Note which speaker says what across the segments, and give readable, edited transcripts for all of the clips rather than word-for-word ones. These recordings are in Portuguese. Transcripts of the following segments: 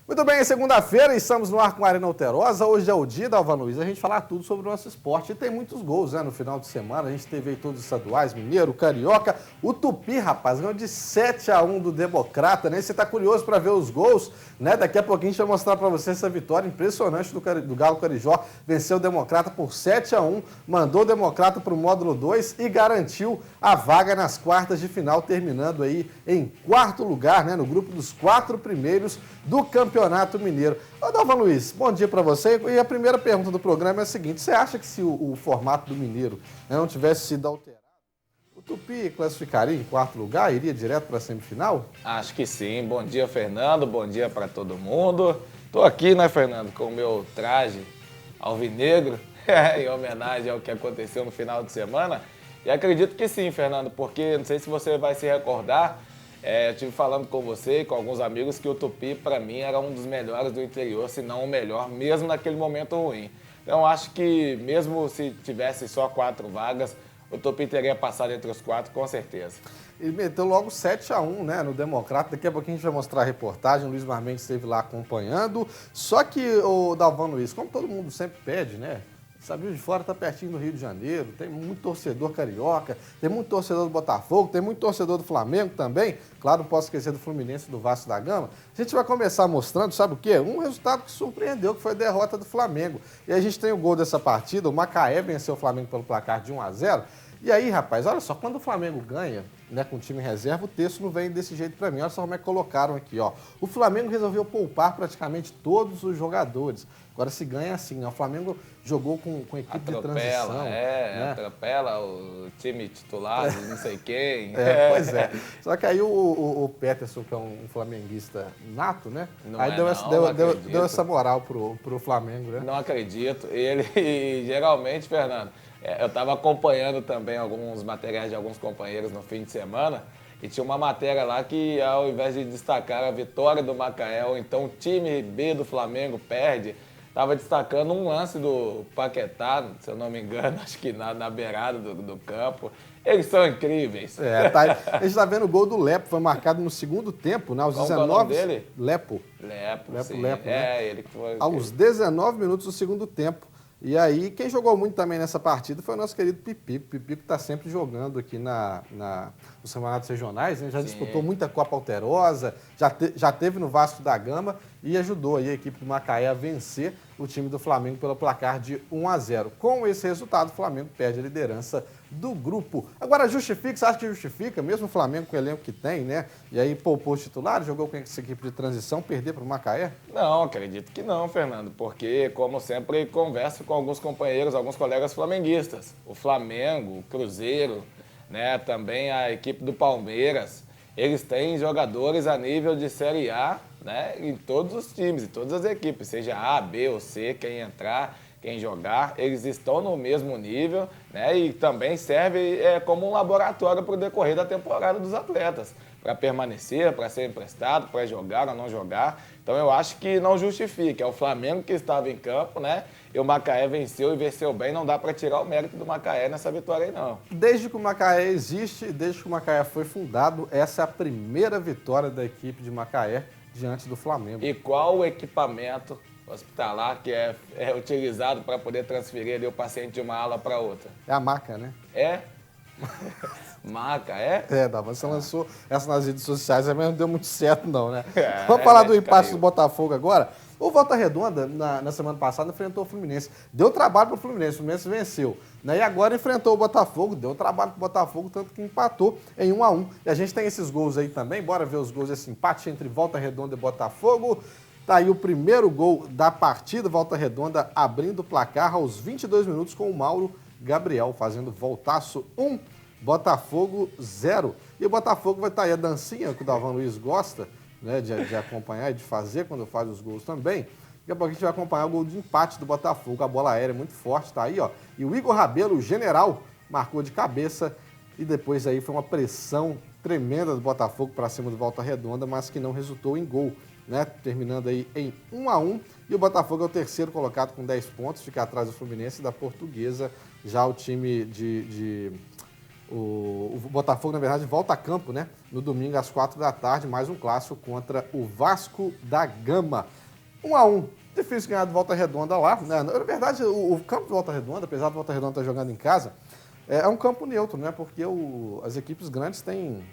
Speaker 1: Muito bem, segunda-feira, estamos no ar com a Arena Alterosa. Hoje é o dia da Alva Luiz, a gente falar tudo sobre o nosso esporte. E tem muitos gols, né, no final de semana. A gente teve aí todos os estaduais, Mineiro, Carioca. O Tupi, rapaz, ganhou de 7-1 do Democrata, né? E você tá curioso para ver os gols, né? Daqui a pouquinho a gente vai mostrar para você essa vitória impressionante do Galo Carijó. Venceu o Democrata por 7-1, mandou o Democrata para o módulo 2 e garantiu a vaga nas quartas de final, terminando aí em quarto lugar, né? No grupo dos 4 primeiros do Campeonato Mineiro. Ô, Dalvan Luiz, bom dia para você. E a primeira pergunta do programa é a seguinte: você acha que se o formato do Mineiro, né, não tivesse sido alterado, o Tupi classificaria em quarto lugar, iria direto para a semifinal?
Speaker 2: Acho que sim. Bom dia, Fernando. Bom dia para todo mundo. Tô aqui, né, Fernando, com o meu traje alvinegro, em homenagem ao que aconteceu no final de semana. E acredito que sim, Fernando, porque não sei se você vai se recordar, eu estive falando com você e com alguns amigos que o Tupi, para mim, era um dos melhores do interior, se não o melhor, mesmo naquele momento ruim. Então, acho que mesmo se tivesse só 4 vagas, o Tupi teria passado entre os 4, com certeza.
Speaker 1: Ele meteu logo 7-1, né, no Democrata. Daqui a pouquinho a gente vai mostrar a reportagem. O Luiz Marmendes esteve lá acompanhando. Só que, o Dalvan Luiz, como todo mundo sempre pede, né? Sabia de Fora está pertinho do Rio de Janeiro, tem muito torcedor carioca, tem muito torcedor do Botafogo, tem muito torcedor do Flamengo também. Claro, não posso esquecer do Fluminense e do Vasco da Gama. A gente vai começar mostrando, sabe o quê? Um resultado que surpreendeu, que foi a derrota do Flamengo. E a gente tem o gol dessa partida, o Macaé venceu o Flamengo pelo placar de 1-0. E aí, rapaz, olha só, quando o Flamengo ganha, né, com o time em reserva, o texto não vem desse jeito para mim. Olha só como é que colocaram aqui, ó. O Flamengo resolveu poupar praticamente todos os jogadores. Agora se ganha assim, né? O Flamengo jogou com equipe de transição. Né?
Speaker 2: Atropela o time titular, não sei quem.
Speaker 1: Pois é. Só que aí o Peterson, que é um flamenguista nato, né?
Speaker 2: Não
Speaker 1: aí deu essa moral pro Flamengo, né?
Speaker 2: Não acredito. Ele, geralmente, Fernando, eu estava acompanhando também alguns materiais de alguns companheiros no fim de semana e tinha uma matéria lá que, ao invés de destacar a vitória do Macaé, ou então o time B do Flamengo perde, estava destacando um lance do Paquetá, se eu não me engano, acho que na beirada do campo. Eles são incríveis.
Speaker 1: A gente está vendo o gol do Lepo, foi marcado no segundo tempo, né? Aos 19...
Speaker 2: Qual é o nome dele?
Speaker 1: Lepo,
Speaker 2: sim.
Speaker 1: né?
Speaker 2: Ele que foi...
Speaker 1: Aos 19 minutos do segundo tempo. E aí, quem jogou muito também nessa partida foi o nosso querido Pipico. Pipico está sempre jogando aqui nos campeonatos regionais, né? Já disputou muita Copa Alterosa, já teve no Vasco da Gama e ajudou aí a equipe do Macaé a vencer o time do Flamengo pelo placar de 1-0. Com esse resultado, o Flamengo perde a liderança do grupo. Agora, justifica? Você acha que justifica? Mesmo o Flamengo com o elenco que tem, né? E aí poupou os titulares, jogou com essa equipe de transição, perder para o Macaé?
Speaker 2: Não, acredito que não, Fernando, porque, como sempre, converso com alguns companheiros, alguns colegas flamenguistas. O Flamengo, o Cruzeiro, né? Também a equipe do Palmeiras. Eles têm jogadores a nível de Série A, né? Em todos os times, em todas as equipes, seja A, B ou C, quem entrar, quem jogar, eles estão no mesmo nível, né? E também serve como um laboratório para o decorrer da temporada dos atletas, para permanecer, para ser emprestado, para jogar ou não jogar. Então eu acho que não justifica. É o Flamengo que estava em campo, né? E o Macaé venceu e venceu bem. Não dá para tirar o mérito do Macaé nessa vitória aí, não.
Speaker 1: Desde que o Macaé existe, desde que o Macaé foi fundado, essa é a primeira vitória da equipe de Macaé diante do Flamengo.
Speaker 2: E qual o equipamento hospitalar que é utilizado para poder transferir ali o paciente de uma ala para outra?
Speaker 1: É a maca, né?
Speaker 2: É? Maca, é?
Speaker 1: Você lançou essa nas redes sociais, mas não deu muito certo não, né? Vamos falar do empate do Botafogo agora. O Volta Redonda, na semana passada, enfrentou o Fluminense. Deu trabalho para o Fluminense venceu. Né? E agora enfrentou o Botafogo, deu trabalho para o Botafogo, tanto que empatou em 1-1. E a gente tem esses gols aí também, bora ver os gols desse empate entre Volta Redonda e Botafogo. Tá aí o primeiro gol da partida, Volta Redonda abrindo o placar aos 22 minutos com o Mauro Gabriel, fazendo voltaço 1, Botafogo 0. E o Botafogo vai estar aí a dancinha que o Dalvan Luiz gosta, né, de acompanhar e de fazer quando faz os gols também. Daqui a pouco a gente vai acompanhar o gol de empate do Botafogo. A bola aérea é muito forte, tá aí, ó. E o Igor Rabelo, o general, marcou de cabeça. E depois aí foi uma pressão tremenda do Botafogo para cima do Volta Redonda, mas que não resultou em gol, né? Terminando aí em 1-1. E o Botafogo é o terceiro colocado com 10 pontos, fica atrás do Fluminense e da Portuguesa. Já o time O Botafogo, na verdade, volta a campo, né? No domingo, às 4 da tarde, mais um clássico contra o Vasco da Gama. 1-1. Difícil ganhar de Volta Redonda lá, né? Na verdade, o campo de Volta Redonda, apesar de Volta Redonda estar jogando em casa, é um campo neutro, né? Porque as equipes grandes têm...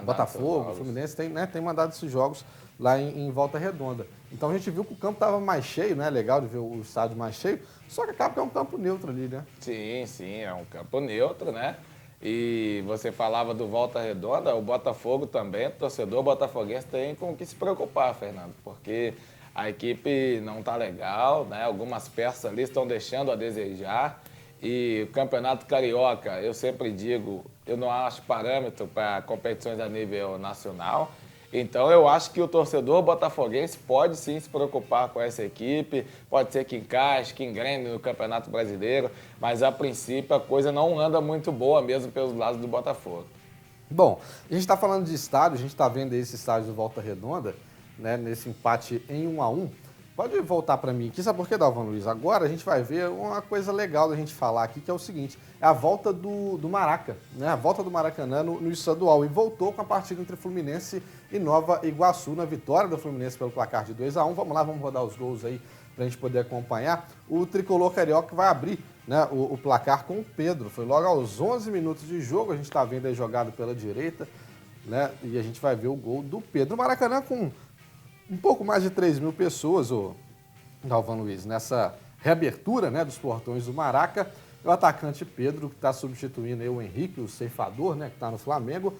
Speaker 1: Botafogo, Fluminense tem mandado esses jogos lá em Volta Redonda. Então a gente viu que o campo estava mais cheio, né? Legal de ver o estádio mais cheio, só que acaba que é um campo neutro ali, né?
Speaker 2: Sim, é um campo neutro, né? E você falava do Volta Redonda, o Botafogo também, o torcedor botafoguense tem com o que se preocupar, Fernando, porque a equipe não está legal, né? Algumas peças ali estão deixando a desejar. E o Campeonato Carioca, eu sempre digo, eu não acho parâmetro para competições a nível nacional. Então, eu acho que o torcedor botafoguense pode sim se preocupar com essa equipe, pode ser que encaixe, que engrene no Campeonato Brasileiro, mas a princípio a coisa não anda muito boa mesmo pelos lados do Botafogo.
Speaker 1: Bom, a gente está falando de estádio, a gente está vendo esse estádio do Volta Redonda, né, nesse empate em 1-1. Pode voltar para mim aqui, sabe por que, Dalvan Luiz? Agora a gente vai ver uma coisa legal da gente falar aqui, que é o seguinte, é a volta do Maraca, né? A volta do Maracanã no estadual, e voltou com a partida entre Fluminense e Nova Iguaçu, na vitória do Fluminense pelo placar de 2-1. Vamos lá, vamos rodar os gols aí para a gente poder acompanhar. O tricolor carioca vai abrir, né, o placar com o Pedro, foi logo aos 11 minutos de jogo, a gente está vendo aí jogado pela direita, né? E a gente vai ver o gol do Pedro. O Maracanã com um pouco mais de 3 mil pessoas, o Dalvan Luiz, nessa reabertura, né, dos portões do Maraca. O atacante Pedro, que está substituindo aí o Henrique, o ceifador, né, que está no Flamengo,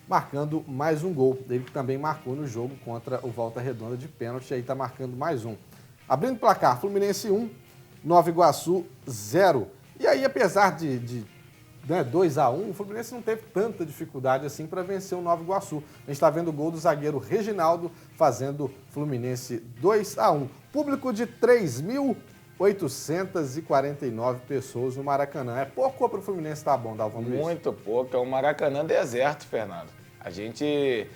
Speaker 1: marcando mais um gol. Ele que também marcou no jogo contra o Volta Redonda de pênalti, aí está marcando mais um. Abrindo o placar, Fluminense 1, Nova Iguaçu 0. E aí, apesar de 2-1, o Fluminense não teve tanta dificuldade assim para vencer o Nova Iguaçu. A gente está vendo o gol do zagueiro Reginaldo fazendo Fluminense 2-1. Público de 3.849 pessoas no Maracanã. É pouco para o Fluminense, tá bom, Dalvan Luiz?
Speaker 2: Muito pouco, é um Maracanã deserto, Fernando. A gente,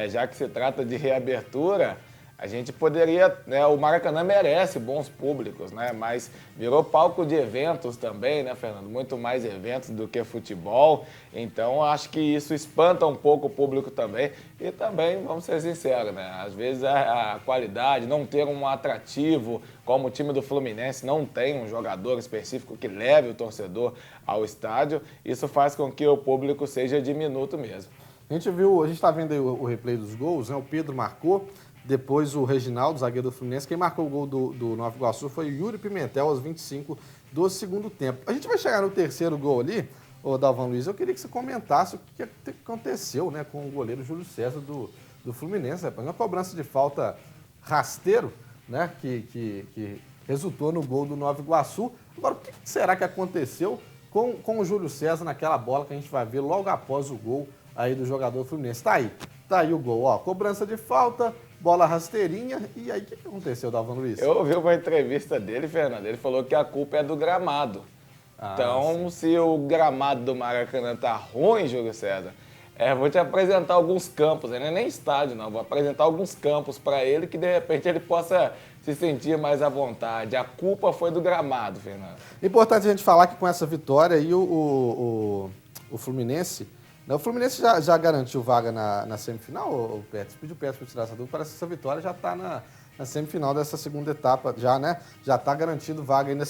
Speaker 2: já que se trata de reabertura, a gente poderia, né, o Maracanã merece bons públicos, né, mas virou palco de eventos também, né, Fernando? Muito mais eventos do que futebol, então acho que isso espanta um pouco o público também. E também, vamos ser sinceros, né, às vezes a qualidade, não ter um atrativo, como o time do Fluminense não tem um jogador específico que leve o torcedor ao estádio, isso faz com que o público seja diminuto mesmo.
Speaker 1: A gente está vendo aí o replay dos gols, né, o Pedro marcou. Depois o Reginaldo, zagueiro do Fluminense. Quem marcou o gol do Nova Iguaçu foi o Yuri Pimentel, aos 25 do segundo tempo. A gente vai chegar no terceiro gol ali, ô Dalvan Luiz. Eu queria que você comentasse o que aconteceu, né, com o goleiro Júlio César do Fluminense. Uma cobrança de falta rasteiro, né, que resultou no gol do Nova Iguaçu. Agora, o que será que aconteceu com o Júlio César naquela bola que a gente vai ver logo após o gol aí do jogador do Fluminense? Tá aí o gol, ó, cobrança de falta, bola rasteirinha, e aí o que aconteceu, Dalvan Luiz?
Speaker 2: Eu ouvi uma entrevista dele, Fernando, ele falou que a culpa é do gramado. Então, se o gramado do Maracanã tá ruim, Júlio César, vou te apresentar alguns campos, não é nem estádio não, vou apresentar alguns campos para ele que de repente ele possa se sentir mais à vontade. A culpa foi do gramado, Fernando.
Speaker 1: Importante a gente falar que com essa vitória aí o Fluminense... O Fluminense já garantiu vaga na semifinal, o Petros? Pediu o Petros para tirar essa dúvida. Parece que essa vitória já está na semifinal dessa segunda etapa, né? Já está garantido vaga aí na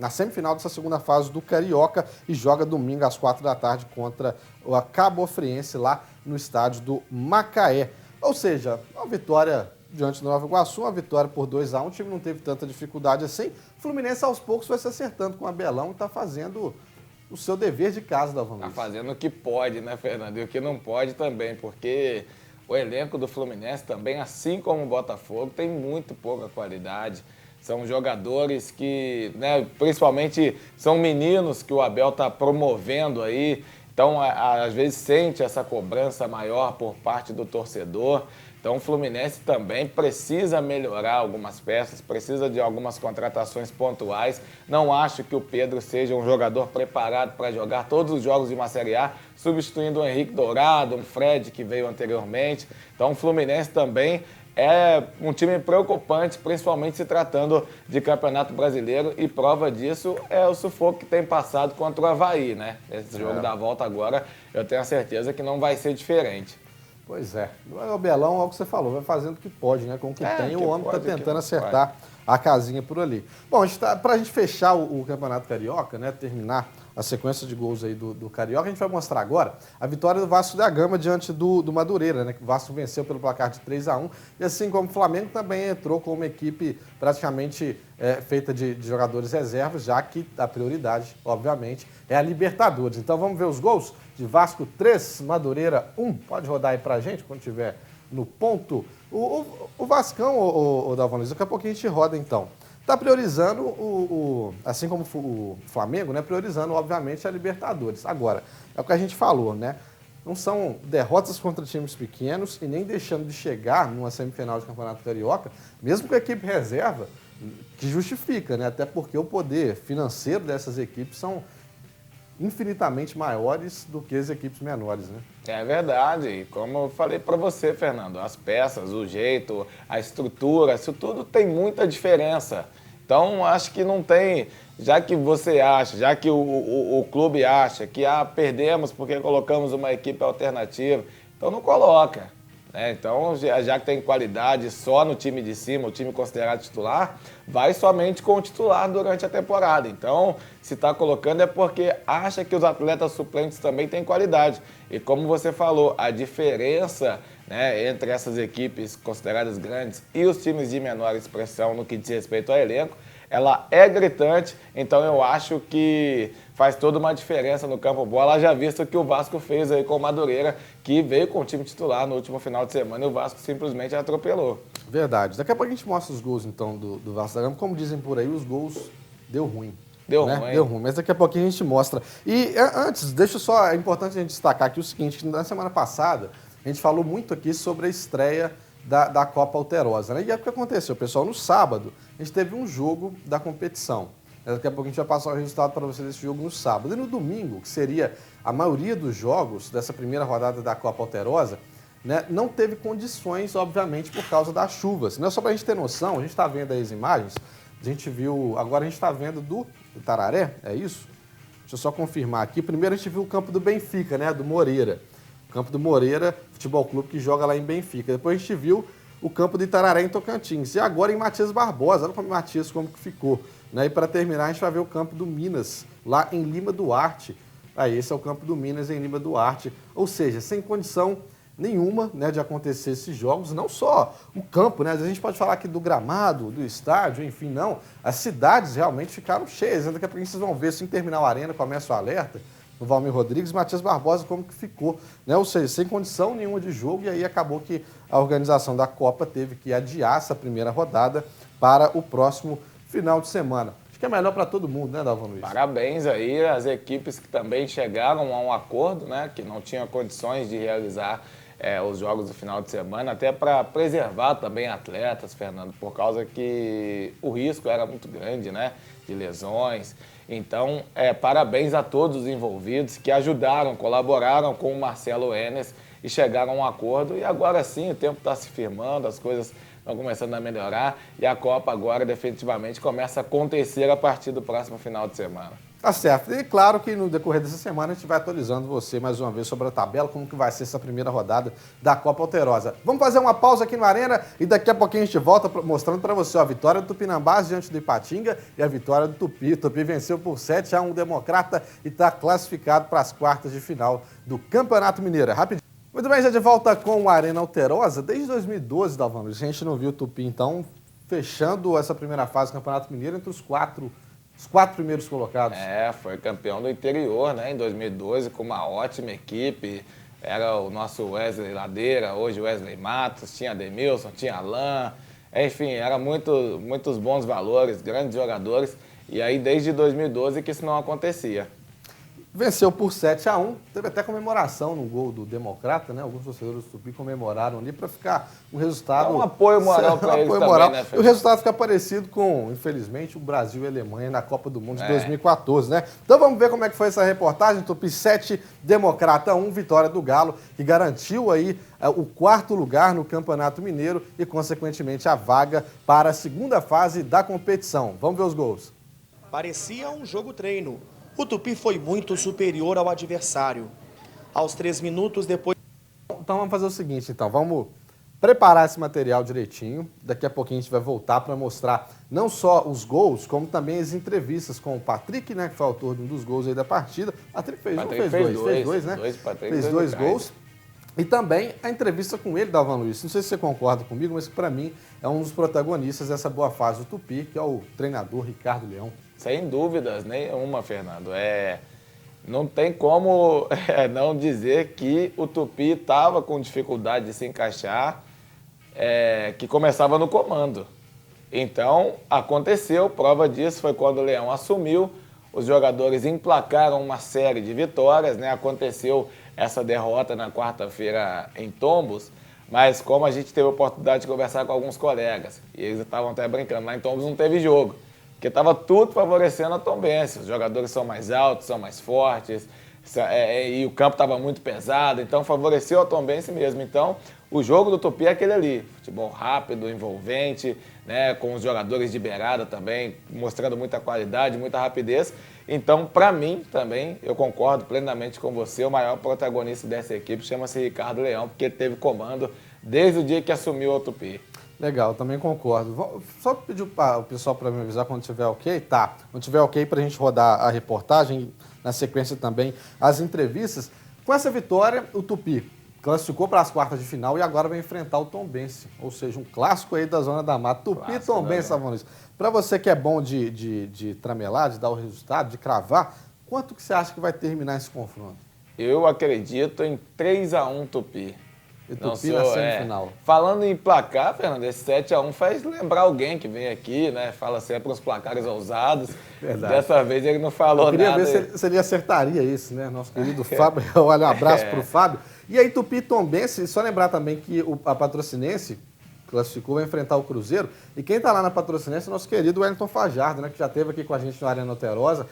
Speaker 1: semifinal dessa segunda fase do Carioca e joga domingo às 4 da tarde contra o Cabofriense lá no estádio do Macaé. Ou seja, uma vitória diante do Nova Iguaçu, uma vitória por 2-1. O time não teve tanta dificuldade assim. O Fluminense aos poucos vai se acertando com o Abelão e está fazendo o seu dever de casa, Dalvan Luiz.
Speaker 2: Tá fazendo o que pode, né, Fernando? E o que não pode também, porque o elenco do Fluminense também, assim como o Botafogo, tem muito pouca qualidade. São jogadores que, né, principalmente são meninos que o Abel está promovendo aí. Então, às vezes, sente essa cobrança maior por parte do torcedor. Então, o Fluminense também precisa melhorar algumas peças, precisa de algumas contratações pontuais. Não acho que o Pedro seja um jogador preparado para jogar todos os jogos de uma Série A, substituindo o Henrique Dourado, um Fred que veio anteriormente. Então, o Fluminense também é um time preocupante, principalmente se tratando de Campeonato Brasileiro, e prova disso é o sufoco que tem passado contra o Avaí, né? Esse jogo da volta agora, eu tenho a certeza que não vai ser diferente.
Speaker 1: Pois é. O Belão, é o que você falou, vai fazendo o que pode, né? Com o que tem, o homem está tentando acertar a casinha por ali. Bom, para a gente fechar o Campeonato Carioca, né? Terminar a sequência de gols aí do Carioca, a gente vai mostrar agora a vitória do Vasco da Gama diante do Madureira, né? Que o Vasco venceu pelo placar de 3-1. E assim como o Flamengo também entrou com uma equipe praticamente feita de jogadores reservas, já que a prioridade, obviamente, é a Libertadores. Então vamos ver os gols de Vasco 3, Madureira 1. Pode rodar aí pra gente quando tiver no ponto. O Vascão, o Dalvan Luiz, daqui a pouquinho a gente roda então. Está priorizando, assim como o Flamengo, né? Priorizando, obviamente, a Libertadores. Agora, é o que a gente falou, né? Não são derrotas contra times pequenos e nem deixando de chegar numa semifinal de Campeonato Carioca, mesmo com a equipe reserva, que justifica, né? Até porque o poder financeiro dessas equipes são infinitamente maiores do que as equipes menores, né?
Speaker 2: É verdade. E como eu falei para você, Fernando, as peças, o jeito, a estrutura, isso tudo tem muita diferença. Então, acho que não tem, já que você acha, já que o clube acha que perdemos porque colocamos uma equipe alternativa, então não coloca. Né? Então, já que tem qualidade só no time de cima, o time considerado titular, vai somente com o titular durante a temporada. Então, se está colocando é porque acha que os atletas suplentes também têm qualidade. E como você falou, a diferença, né, entre essas equipes consideradas grandes e os times de menor expressão no que diz respeito ao elenco, ela é gritante, então eu acho que faz toda uma diferença no campo bola, já visto que o Vasco fez aí com o Madureira, que veio com o time titular no último final de semana e o Vasco simplesmente atropelou.
Speaker 1: Verdade. Daqui a pouco a gente mostra os gols, então, do Vasco da Gama. Como dizem por aí, os gols deu ruim.
Speaker 2: Deu
Speaker 1: né?
Speaker 2: ruim.
Speaker 1: Deu ruim, mas daqui a pouquinho a gente mostra. E antes, é importante a gente destacar aqui o seguinte, que na semana passada a gente falou muito aqui sobre a estreia da Copa Alterosa, né? E é o que aconteceu, pessoal, no sábado a gente teve um jogo da competição. Daqui a pouco a gente vai passar o resultado para vocês desse jogo no sábado. E no domingo, que seria a maioria dos jogos dessa primeira rodada da Copa Alterosa, né, não teve condições, obviamente, por causa das chuvas. Né? Só para a gente ter noção, a gente está vendo aí as imagens, a gente viu, agora a gente está vendo do Itararé, é isso? Deixa eu só confirmar aqui. Primeiro a gente viu o campo do Benfica, né, do Moreira. O campo do Moreira, futebol clube que joga lá em Benfica. Depois a gente viu o campo do Itararé em Tocantins. E agora em Matias Barbosa, olha como Matias como que ficou. Né? E para terminar, a gente vai ver o campo do Minas, lá em Lima Duarte. Aí, esse é o campo do Minas em Lima Duarte. Ou seja, sem condição nenhuma, né, de acontecer esses jogos, não só o campo, né? A gente pode falar aqui do gramado, do estádio, enfim, não. As cidades realmente ficaram cheias. Daqui a pouco vocês vão ver, assim que terminar o Arena, começa o alerta, no Valmir Rodrigues, Matias Barbosa, como que ficou, né? Ou seja, sem condição nenhuma de jogo, e aí acabou que a organização da Copa teve que adiar essa primeira rodada para o próximo final de semana. Acho que é melhor para todo mundo, né, Dalvan Luiz?
Speaker 2: Parabéns aí às equipes que também chegaram a um acordo, né, que não tinham condições de realizar os jogos do final de semana, até para preservar também atletas, Fernando, por causa que o risco era muito grande, né, de lesões. Então, parabéns a todos os envolvidos que ajudaram, colaboraram com o Marcelo Enes e chegaram a um acordo. E agora sim, o tempo está se firmando, as coisas estão começando a melhorar e a Copa agora definitivamente começa a acontecer a partir do próximo final de semana.
Speaker 1: Tá certo. E claro que no decorrer dessa semana a gente vai atualizando você mais uma vez sobre a tabela, como que vai ser essa primeira rodada da Copa Alterosa. Vamos fazer uma pausa aqui no Arena e daqui a pouquinho a gente volta mostrando para você a vitória do Tupinambás diante do Ipatinga e a vitória do Tupi. O Tupi venceu por 7-1 o Democrata e está classificado para as quartas de final do Campeonato Mineiro. Rapidinho. Muito bem, já de volta com o Arena Alterosa. Desde 2012, Dalvan Luiz, a gente não viu o Tupi, então, fechando essa primeira fase do Campeonato Mineiro entre os quatro primeiros colocados.
Speaker 2: Foi campeão do interior, né, em 2012, com uma ótima equipe. Era o nosso Wesley Ladeira, hoje Wesley Matos, tinha Ademilson, tinha Alain. Enfim, eram muitos bons valores, grandes jogadores. E aí, desde 2012, que isso não acontecia.
Speaker 1: Venceu por 7-1, teve até comemoração no gol do Democrata, né? Alguns torcedores do Tupi comemoraram ali para ficar um resultado...
Speaker 2: É um apoio moral para eles também, né,
Speaker 1: E o resultado fica parecido com, infelizmente, o Brasil e a Alemanha na Copa do Mundo de 2014, né? Então vamos ver como é que foi essa reportagem. Tupi 7, Democrata 1, vitória do Galo, que garantiu aí o 4º lugar no Campeonato Mineiro e, consequentemente, a vaga para a segunda fase da competição. Vamos ver os gols.
Speaker 3: Parecia um jogo treino. O Tupi foi muito superior ao adversário. Aos 3 minutos depois...
Speaker 1: Então vamos fazer o seguinte, então. Vamos preparar esse material direitinho. Daqui a pouquinho a gente vai voltar para mostrar não só os gols, como também as entrevistas com o Patrick, né? Que foi autor de um dos gols aí da partida. O Patrick fez dois, né? Fez dois gols. E também a entrevista com ele, Dalvan Luiz. Não sei se você concorda comigo, mas que para mim é um dos protagonistas dessa boa fase do Tupi, que é o treinador Ricardo Leão.
Speaker 2: Sem dúvidas nenhuma, Fernando. Não tem como não dizer que o Tupi estava com dificuldade de se encaixar, que começava no comando. Então, aconteceu, prova disso foi quando o Leão assumiu, os jogadores emplacaram uma série de vitórias, né? Aconteceu essa derrota na quarta-feira em Tombos, mas como a gente teve a oportunidade de conversar com alguns colegas, e eles estavam até brincando, lá em Tombos não teve jogo, porque estava tudo favorecendo a Tombense. Os jogadores são mais altos, são mais fortes, e o campo estava muito pesado, então favoreceu a Tombense mesmo. Então, o jogo do Tupi é aquele ali, futebol rápido, envolvente, né, com os jogadores de beirada também, mostrando muita qualidade, muita rapidez. Então, para mim também, eu concordo plenamente com você, o maior protagonista dessa equipe chama-se Ricardo Leão, porque ele teve comando desde o dia que assumiu o Tupi.
Speaker 1: Legal, também concordo. Só pedir o pessoal para me avisar quando tiver ok. Tá, quando tiver ok para a gente rodar a reportagem, na sequência também as entrevistas. Com essa vitória, o Tupi classificou para as quartas de final e agora vai enfrentar o Tombense, ou seja, um clássico aí da Zona da Mata. Tupi e Tombense, Dalvan Luiz. Para você que é bom de tramelar, de dar o resultado, de cravar, quanto que você acha que vai terminar esse confronto?
Speaker 2: Eu acredito em 3-1 Tupi.
Speaker 1: E Tupi na semifinal.
Speaker 2: Falando em placar, Fernando, esse 7-1 faz lembrar alguém que vem aqui, né? Fala sempre os placares ousados.
Speaker 1: Verdade.
Speaker 2: Dessa vez ele não falou nada.
Speaker 1: Eu queria ver se ele acertaria isso, né? Nosso querido Fábio. Olha, um abraço para o Fábio. E aí, Tupi e Tombense, só lembrar também que a Patrocinense classificou, vai enfrentar o Cruzeiro. E quem está lá na Patrocinense é o nosso querido Wellington Fajardo, né? Que já esteve aqui com a gente no Arena Alterosa.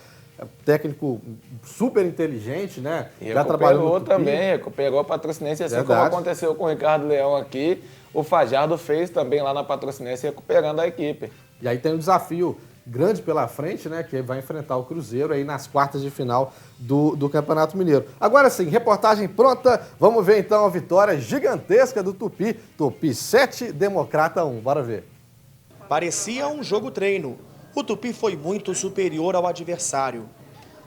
Speaker 1: Técnico super inteligente, né?
Speaker 2: E já trabalhou também, recuperou a Patrocinense, assim como aconteceu com o Ricardo Leão aqui, o Fajardo fez também lá na Patrocinense, recuperando a equipe.
Speaker 1: E aí tem um desafio grande pela frente, né? Que vai enfrentar o Cruzeiro aí nas quartas de final do Campeonato Mineiro. Agora sim, reportagem pronta, vamos ver então a vitória gigantesca do Tupi. Tupi 7, Democrata 1, bora ver.
Speaker 3: Parecia um jogo treino. O Tupi foi muito superior ao adversário.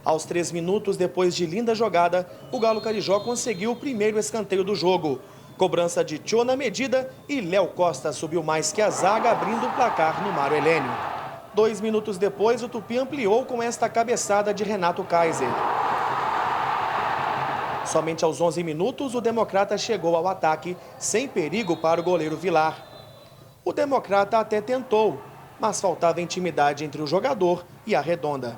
Speaker 3: Aos 3 minutos depois de linda jogada, o Galo Carijó conseguiu o primeiro escanteio do jogo. Cobrança de Tchô na medida e Léo Costa subiu mais que a zaga, abrindo o placar no Mário Helênio. 2 minutos depois, o Tupi ampliou com esta cabeçada de Renato Kaiser. Somente aos 11 minutos, o Democrata chegou ao ataque, sem perigo para o goleiro Vilar. O Democrata até tentou, mas faltava intimidade entre o jogador e a redonda.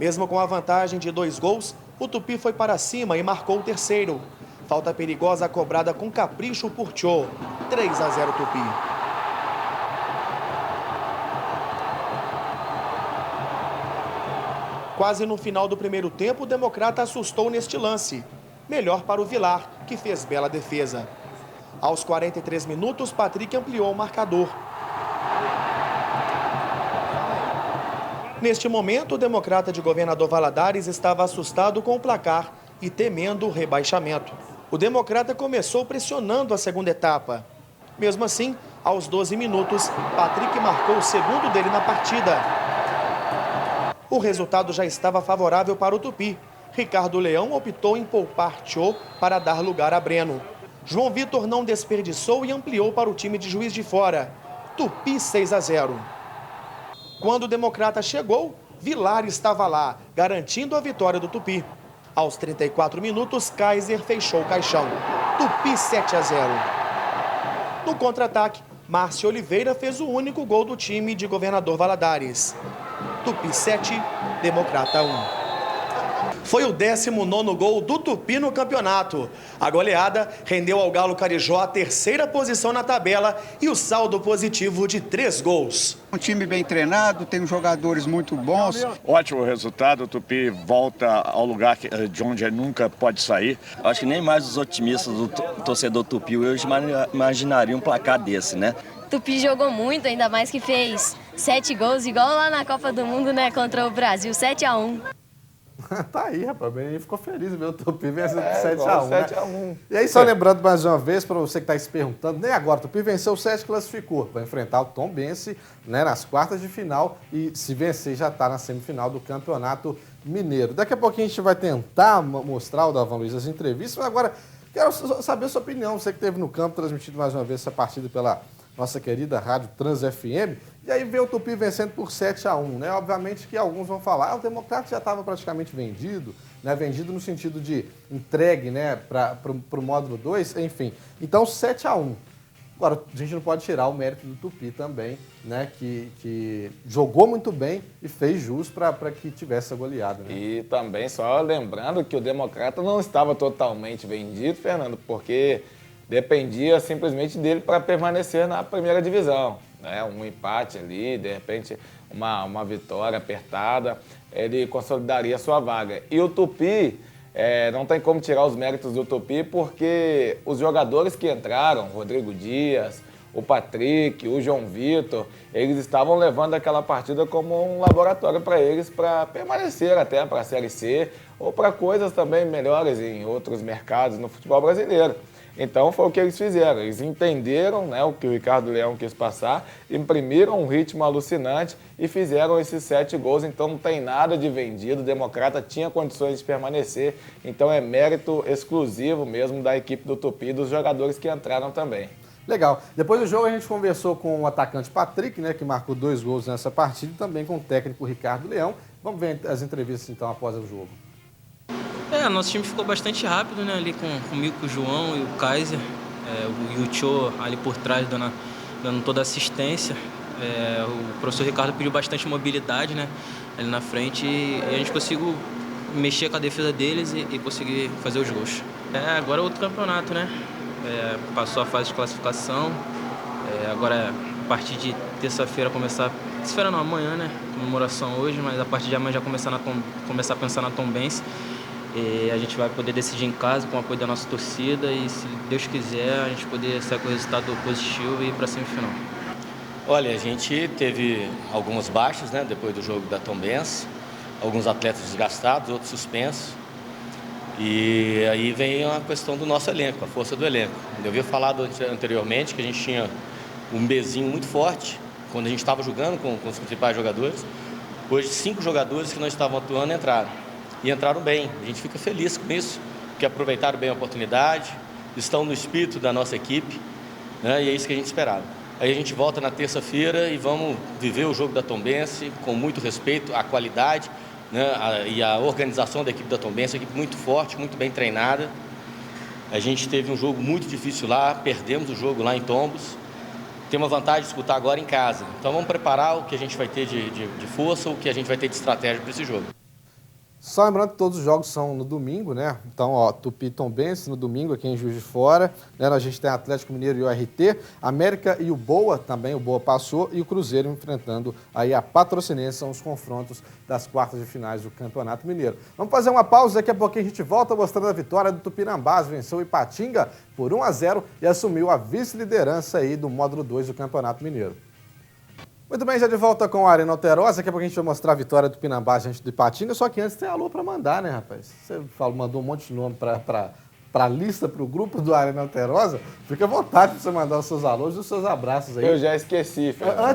Speaker 3: Mesmo com a vantagem de 2 gols, o Tupi foi para cima e marcou o terceiro. Falta perigosa cobrada com capricho por Tchô. 3-0 Tupi. Quase no final do primeiro tempo, o Democrata assustou neste lance. Melhor para o Vilar, que fez bela defesa. Aos 43 minutos, Patrick ampliou o marcador. Neste momento, o Democrata de Governador Valadares estava assustado com o placar e temendo o rebaixamento. O Democrata começou pressionando a segunda etapa. Mesmo assim, aos 12 minutos, Patrick marcou o segundo dele na partida. O resultado já estava favorável para o Tupi. Ricardo Leão optou em poupar Tchô para dar lugar a Breno. João Vitor não desperdiçou e ampliou para o time de Juiz de Fora. Tupi 6-0. Quando o Democrata chegou, Vilar estava lá, garantindo a vitória do Tupi. Aos 34 minutos, Kaiser fechou o caixão. Tupi 7-0. No contra-ataque, Márcio Oliveira fez o único gol do time de Governador Valadares. Tupi 7, Democrata 1. foi o 19º gol do Tupi no campeonato. A goleada rendeu ao Galo Carijó a 3ª posição na tabela e o saldo positivo de 3 gols.
Speaker 4: Um time bem treinado, tem jogadores muito bons.
Speaker 5: Ótimo resultado, o Tupi volta ao lugar de onde nunca pode sair.
Speaker 6: Acho que nem mais os otimistas do torcedor Tupi hoje imaginariam um placar desse, né?
Speaker 7: Tupi jogou muito, ainda mais que fez 7 gols, igual lá na Copa do Mundo, né, contra o Brasil, 7-1.
Speaker 1: Tá aí, rapaz, o Beninho ficou feliz de ver o Tupi vencendo por 7-1, né?
Speaker 2: 7-1.
Speaker 1: E aí, só lembrando mais uma vez, para você que está se perguntando, nem agora, o Tupi venceu o 7, classificou, vai enfrentar o Tombense, né, nas quartas de final e se vencer já está na semifinal do Campeonato Mineiro. Daqui a pouquinho a gente vai tentar mostrar o Davão Luiz as entrevistas, mas agora quero saber a sua opinião, você que esteve no campo transmitindo mais uma vez essa partida pela nossa querida Rádio Trans FM, e aí vê o Tupi vencendo por 7-1, né? Obviamente que alguns vão falar, o Democrata já estava praticamente vendido, né? Vendido no sentido de entregue, né, para o módulo 2, enfim. Então, 7-1. Agora, a gente não pode tirar o mérito do Tupi também, né, que jogou muito bem e fez jus para que tivesse a goleada. Né?
Speaker 2: E também, só lembrando que o Democrata não estava totalmente vendido, Fernando, porque dependia simplesmente dele para permanecer na primeira divisão. Né? Um empate ali, de repente uma vitória apertada, ele consolidaria a sua vaga. E o Tupi, não tem como tirar os méritos do Tupi, porque os jogadores que entraram, Rodrigo Dias, o Patrick, o João Vitor, eles estavam levando aquela partida como um laboratório para eles, para permanecer até para a Série C, ou para coisas também melhores em outros mercados no futebol brasileiro. Então foi o que eles fizeram, eles entenderam, né, o que o Ricardo Leão quis passar, imprimiram um ritmo alucinante e fizeram esses 7 gols, então não tem nada de vendido, o Democrata tinha condições de permanecer, então é mérito exclusivo mesmo da equipe do Tupi e dos jogadores que entraram também.
Speaker 1: Legal. Depois do jogo a gente conversou com o atacante Patrick, né, que marcou 2 gols nessa partida, e também com o técnico Ricardo Leão. Vamos ver as entrevistas então após o jogo.
Speaker 8: Nosso time ficou bastante rápido, né, ali comigo, com o João e o Kaiser, o Yucho ali por trás dando toda a assistência. O professor Ricardo pediu bastante mobilidade, né, ali na frente e a gente conseguiu mexer com a defesa deles e conseguir fazer os gols. Agora é outro campeonato, né, passou a fase de classificação, agora a partir de terça-feira começar, terça-feira não, amanhã, né, comemoração hoje, mas a partir de amanhã já começar a pensar na Tombense. E a gente vai poder decidir em casa com o apoio da nossa torcida e, se Deus quiser, a gente poder sair com o resultado positivo e ir para a semifinal.
Speaker 9: Olha, a gente teve algumas baixas, né, depois do jogo da Tombense, alguns atletas desgastados, outros suspensos. E aí vem a questão do nosso elenco, a força do elenco. Eu havia falado anteriormente que a gente tinha um Bzinho muito forte quando a gente estava jogando com os principais jogadores. Hoje, 5 jogadores que não estavam atuando entraram. E entraram bem, a gente fica feliz com isso, porque aproveitaram bem a oportunidade, estão no espírito da nossa equipe, né, e é isso que a gente esperava. Aí a gente volta na terça-feira e vamos viver o jogo da Tombense com muito respeito à qualidade, né, e à organização da equipe da Tombense, uma equipe muito forte, muito bem treinada. A gente teve um jogo muito difícil lá, perdemos o jogo lá em Tombos, tem uma vantagem de disputar agora em casa. Então vamos preparar o que a gente vai ter de força, o que a gente vai ter de estratégia para esse jogo.
Speaker 1: Só lembrando que todos os jogos são no domingo, né? Então, ó, Tupi e Tombense no domingo aqui em Juiz de Fora. Né? A gente tem Atlético Mineiro e o RT, América e o Boa também, o Boa passou, e o Cruzeiro enfrentando aí a Patrocinense, são os confrontos das quartas de finais do Campeonato Mineiro. Vamos fazer uma pausa, daqui a pouquinho a gente volta mostrando a vitória do Tupinambás, venceu o Ipatinga por 1-0 e assumiu a vice-liderança aí do módulo 2 do Campeonato Mineiro. Muito bem, já de volta com a Arena Alterosa. Daqui a pouco a gente vai mostrar a vitória do Tupinambás diante do Ipatinga. Só que antes tem alô para mandar, né, rapaz? Você mandou um monte de nome para a lista, para o grupo do Arena Alterosa. Fica à vontade para você mandar os seus alôs e os seus abraços aí.
Speaker 2: Eu já esqueci, Fernando.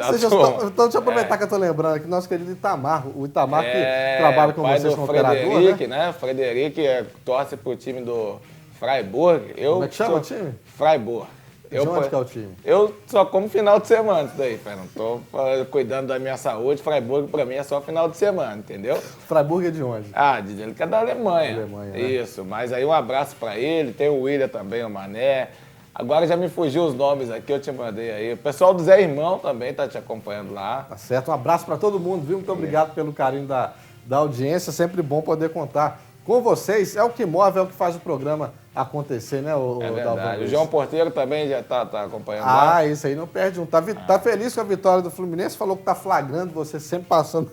Speaker 1: Então deixa eu aproveitar que eu estou lembrando aqui, nosso querido Itamar. O Itamar que trabalha com vocês como operador,
Speaker 2: né? Frederic torce para o time do Freiburg.
Speaker 1: Como é que chama o time?
Speaker 2: Freiburg.
Speaker 1: De onde que é o time?
Speaker 2: Eu só como final de semana isso daí, Fernando. Tô cuidando da minha saúde. Freiburg, pra mim, é só final de semana, entendeu?
Speaker 1: Freiburg é de onde?
Speaker 2: Dizendo que é da Alemanha.
Speaker 1: Alemanha, né?
Speaker 2: Isso, mas aí um abraço pra ele. Tem o William também, o Mané. Agora já me fugiu os nomes aqui, eu te mandei aí. O pessoal do Zé Irmão também tá te acompanhando lá.
Speaker 1: Tá certo, um abraço pra todo mundo, viu? Muito obrigado pelo carinho da audiência. Sempre bom poder contar com vocês, é o que move, é o que faz o programa acontecer, né,
Speaker 2: É verdade. O João Porteiro também já tá acompanhando
Speaker 1: Ah,
Speaker 2: lá.
Speaker 1: isso aí não perde um. Tá feliz com a vitória do Fluminense? Falou que tá flagrando você sempre passando...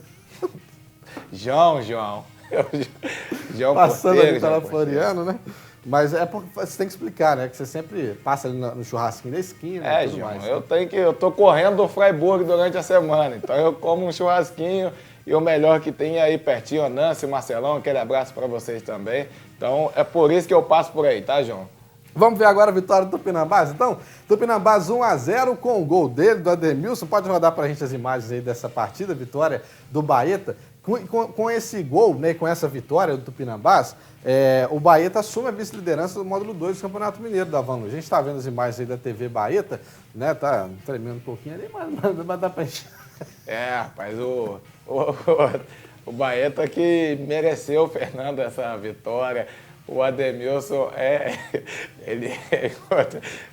Speaker 2: João. João
Speaker 1: Passando
Speaker 2: Porteiro,
Speaker 1: ali pela
Speaker 2: João Porteiro.
Speaker 1: Floriano, né? Mas é porque você tem que explicar, né? Que você sempre passa ali no churrasquinho da esquina e tudo
Speaker 2: João,
Speaker 1: mais.
Speaker 2: eu tô correndo do Freiburg durante a semana, então eu como um churrasquinho e o melhor que tem é aí pertinho, Nancy, Marcelão, aquele abraço para vocês também. Então é por isso que eu passo por aí, tá, João?
Speaker 1: Vamos ver agora a vitória do Tupinambás, então? Tupinambás 1-0 com o gol dele, do Ademilson. Pode rodar pra gente as imagens aí dessa partida, vitória do Baeta. Com esse gol, né, com essa vitória do Tupinambás, o Baeta assume a vice-liderança do módulo 2 do Campeonato Mineiro da Van Luz. A gente está vendo as imagens aí da TV Baeta, né? Tá tremendo um pouquinho ali, mas dá pra enxergar.
Speaker 2: Rapaz, o Baeta que mereceu, Fernando, essa vitória. O Ademilson ele é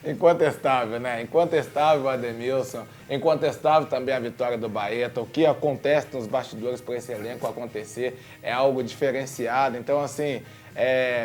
Speaker 2: incontestável, né? Incontestável o Ademilson, incontestável também a vitória do Baeta. O que acontece nos bastidores para esse elenco acontecer é algo diferenciado. Então, assim,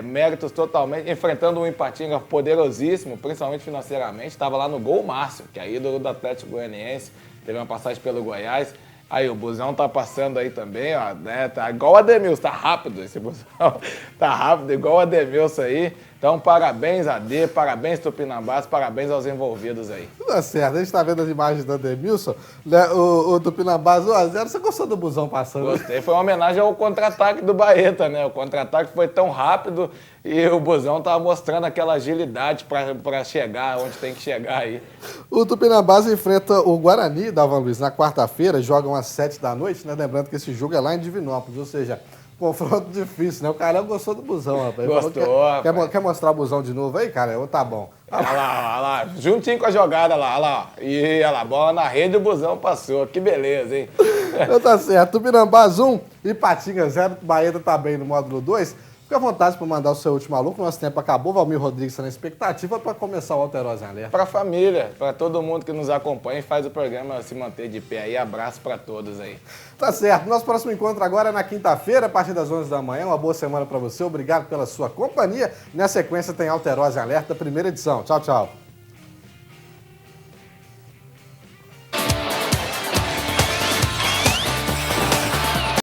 Speaker 2: méritos totalmente, enfrentando um Ipatinga poderosíssimo, principalmente financeiramente. Estava lá no gol Márcio, que é ídolo do Atlético Goianiense, teve uma passagem pelo Goiás. Aí, o busão tá passando aí também, ó, né? Tá igual o Ademilson, tá rápido esse busão. Tá rápido, igual o Ademilson aí. Então, parabéns, AD, parabéns, Tupinambás, parabéns aos envolvidos aí.
Speaker 1: Tá certo, a gente tá vendo as imagens do Ademilson, né? O Tupinambás 1-0. Você gostou do busão passando?
Speaker 2: Gostei, foi uma homenagem ao contra-ataque do Baeta, né? O contra-ataque foi tão rápido e o busão tava mostrando aquela agilidade para chegar onde tem que chegar aí.
Speaker 1: O Tupinambás enfrenta o Guarani da Van Luiz na quarta-feira, jogam às 7 da noite, né? Lembrando que esse jogo é lá em Divinópolis, ou seja, confronto difícil, né? O cara gostou do busão, rapaz.
Speaker 2: Gostou, rapaz.
Speaker 1: Quer mostrar o busão de novo aí, cara? Tá bom.
Speaker 2: Olha lá, juntinho com a jogada lá, olha lá. E olha lá, bola na rede, o busão passou. Que beleza, hein?
Speaker 1: Então tá certo. Tupinambás 1, Ipatinga 0, Baeta tá bem no módulo 2. Fica à vontade para mandar o seu último alô, que o nosso tempo acabou. Valmir Rodrigues está na expectativa para começar o Alterosa em Alerta.
Speaker 2: Para a família, para todo mundo que nos acompanha e faz o programa se manter de pé aí. Abraço para todos aí.
Speaker 1: Tá certo. Nosso próximo encontro agora é na quinta-feira, a partir das 11 da manhã. Uma boa semana para você. Obrigado pela sua companhia. Na sequência tem Alterosa em Alerta, primeira edição. Tchau, tchau.